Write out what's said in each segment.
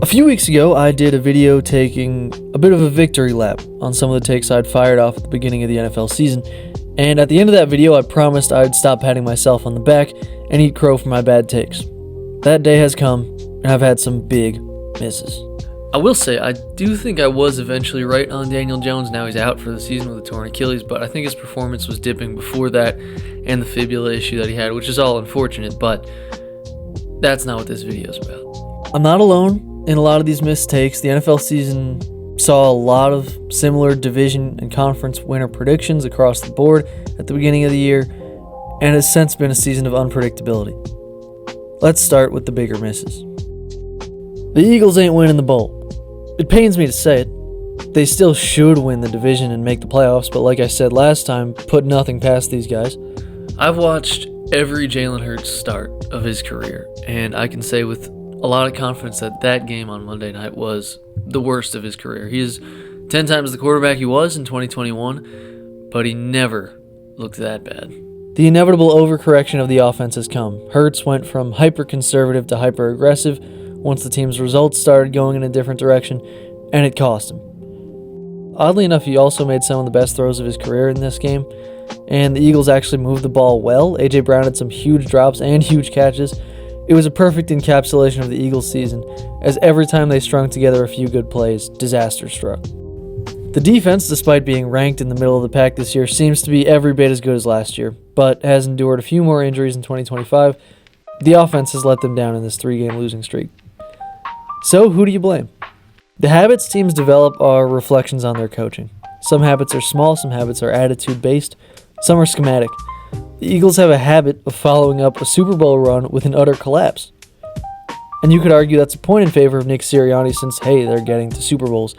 A few weeks ago, I did a video taking a bit of a victory lap on some of the takes I'd fired off at the beginning of the NFL season, and at the end of that video, I promised I'd stop patting myself on the back and eat crow for my bad takes. That day has come, and I've had some big misses. I will say, I do think I was eventually right on Daniel Jones. Now he's out for the season with a torn Achilles, but I think his performance was dipping before that and the fibula issue that he had, which is all unfortunate, but that's not what this video is about. I'm not alone in a lot of these mistakes. The NFL season saw a lot of similar division and conference winner predictions across the board at the beginning of the year, and has since been a season of unpredictability. Let's start with the bigger misses. The Eagles ain't winning the bowl. It pains me to say it. They still should win the division and make the playoffs, but like I said last time, put nothing past these guys. I've watched every Jalen Hurts start of his career, and I can say with a lot of confidence that game on Monday night was the worst of his career. He is 10 times the quarterback he was in 2021, but he never looked that bad. The inevitable overcorrection of the offense has come. Hurts went from hyper-conservative to hyper-aggressive once the team's results started going in a different direction, and it cost him. Oddly enough, he also made some of the best throws of his career in this game, and the Eagles actually moved the ball well. A.J. Brown had some huge drops and huge catches. It was a perfect encapsulation of the Eagles' season, as every time they strung together a few good plays, disaster struck. The defense, despite being ranked in the middle of the pack this year, seems to be every bit as good as last year, but has endured a few more injuries in 2025. The offense has let them down in this 3-game losing streak. So, who do you blame? The habits teams develop are reflections on their coaching. Some habits are small, some habits are attitude-based, some are schematic. The Eagles have a habit of following up a Super Bowl run with an utter collapse. And you could argue that's a point in favor of Nick Sirianni since, hey, they're getting to Super Bowls.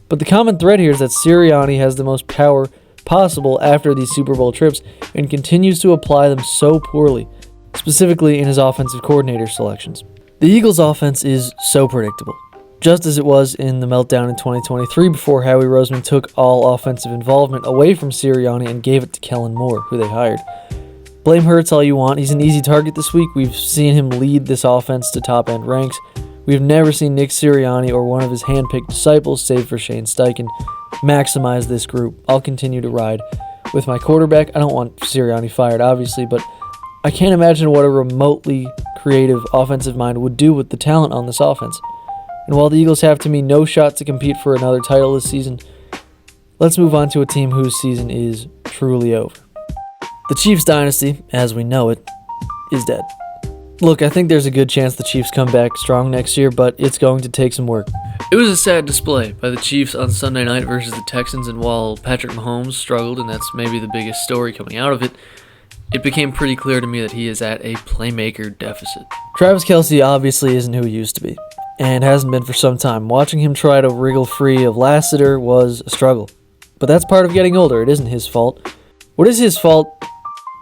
But the common thread here is that Sirianni has the most power possible after these Super Bowl trips and continues to apply them so poorly, specifically in his offensive coordinator selections. The Eagles' offense is so predictable, just as it was in the meltdown in 2023 before Howie Roseman took all offensive involvement away from Sirianni and gave it to Kellen Moore, who they hired. Blame Hurts all you want. He's an easy target this week. We've seen him lead this offense to top-end ranks. We've never seen Nick Sirianni or one of his hand-picked disciples, save for Shane Steichen, maximize this group. I'll continue to ride with my quarterback. I don't want Sirianni fired, obviously, but I can't imagine what a remotely creative offensive mind would do with the talent on this offense. And while the Eagles have, to me, no shot to compete for another title this season, let's move on to a team whose season is truly over. The Chiefs dynasty, as we know it, is dead. Look, I think there's a good chance the Chiefs come back strong next year, but it's going to take some work. It was a sad display by the Chiefs on Sunday night versus the Texans, and while Patrick Mahomes struggled, and that's maybe the biggest story coming out of it, it became pretty clear to me that he is at a playmaker deficit. Travis Kelce obviously isn't who he used to be, and hasn't been for some time. Watching him try to wriggle free of Lassiter was a struggle. But that's part of getting older. It isn't his fault. What is his fault,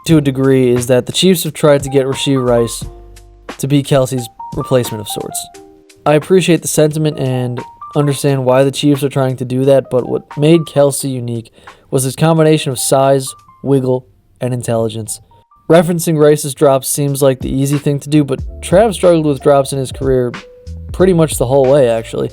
to a degree, is that the Chiefs have tried to get Rashee Rice to be Kelce's replacement of sorts. I appreciate the sentiment and understand why the Chiefs are trying to do that, but what made Kelce unique was his combination of size, wiggle, and intelligence. Referencing Rice's drops seems like the easy thing to do, but Trav struggled with drops in his career pretty much the whole way, actually.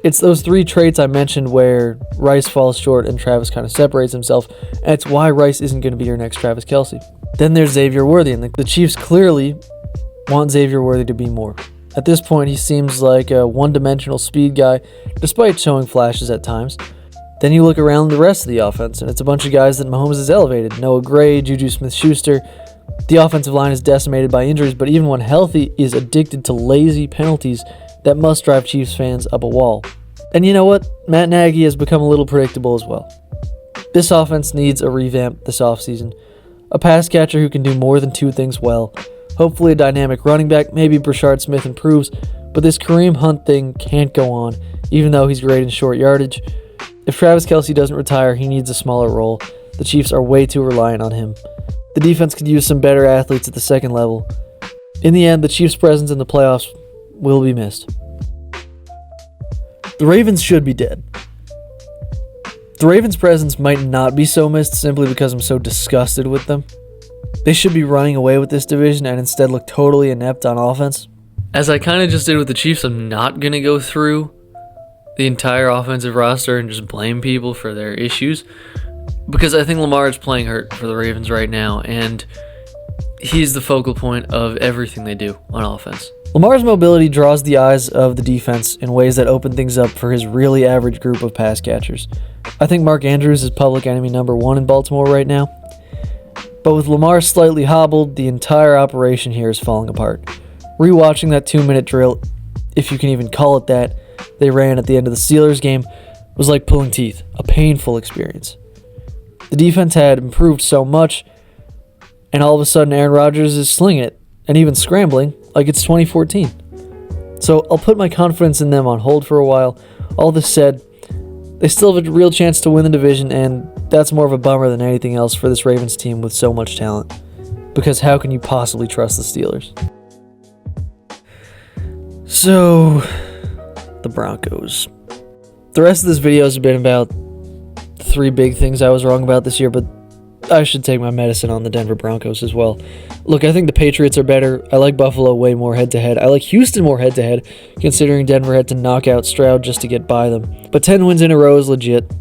It's those 3 traits I mentioned where Rice falls short and Travis kind of separates himself, and it's why Rice isn't going to be your next Travis Kelce. Then there's Xavier Worthy, and the Chiefs clearly want Xavier Worthy to be more. At this point, he seems like a one-dimensional speed guy, despite showing flashes at times. Then you look around the rest of the offense, and it's a bunch of guys that Mahomes has elevated. Noah Gray, Juju Smith-Schuster. The offensive line is decimated by injuries, but even when healthy, is addicted to lazy penalties that must drive Chiefs fans up a wall. And you know what? Matt Nagy has become a little predictable as well. This offense needs a revamp this offseason. A pass catcher who can do more than 2 things well. Hopefully a dynamic running back. Maybe Brashard Smith improves, but this Kareem Hunt thing can't go on, even though he's great in short yardage. If Travis Kelce doesn't retire, he needs a smaller role. The Chiefs are way too reliant on him. The defense could use some better athletes at the second level. In the end, the Chiefs' presence in the playoffs will be missed. The Ravens should be dead. The Ravens' presence might not be so missed simply because I'm so disgusted with them. They should be running away with this division and instead look totally inept on offense. as I kind of just did with the Chiefs, I'm not going to go through the entire offensive roster and just blame people for their issues, because I think Lamar is playing hurt for the Ravens right now, and he's the focal point of everything they do on offense. Lamar's mobility draws the eyes of the defense in ways that open things up for his really average group of pass catchers. I think Mark Andrews is public enemy number 1 in Baltimore right now. But with Lamar slightly hobbled, the entire operation here is falling apart. Rewatching that 2-minute drill, if you can even call it that, they ran at the end of the Steelers game was like pulling teeth, a painful experience. The defense had improved so much, and all of a sudden Aaron Rodgers is slinging it, and even scrambling like it's 2014. So I'll put my confidence in them on hold for a while. All this said, they still have a real chance to win the division, and that's more of a bummer than anything else for this Ravens team with so much talent. Because how can you possibly trust the Steelers? So, the Broncos. The rest of this video has been about 3 big things I was wrong about this year, but I should take my medicine on the Denver Broncos as well. Look, I think the Patriots are better. I like Buffalo way more head-to-head. I like Houston more head-to-head, considering Denver had to knock out Stroud just to get by them. But 10 wins in a row is legit.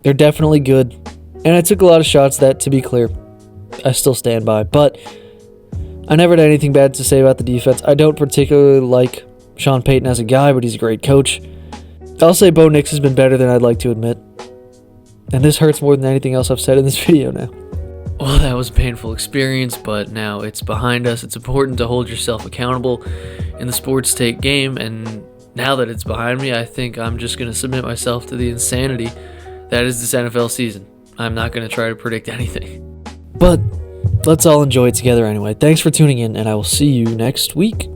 They're definitely good. And I took a lot of shots that, to be clear, I still stand by. But I never had anything bad to say about the defense. I don't particularly like Sean Payton as a guy, but he's a great coach. I'll say Bo Nix has been better than I'd like to admit. And this hurts more than anything else I've said in this video now. Well, that was a painful experience, but now it's behind us. It's important to hold yourself accountable in the sports take game, and now that it's behind me, I think I'm just going to submit myself to the insanity that is this NFL season. I'm not going to try to predict anything. But let's all enjoy it together anyway. Thanks for tuning in, and I will see you next week.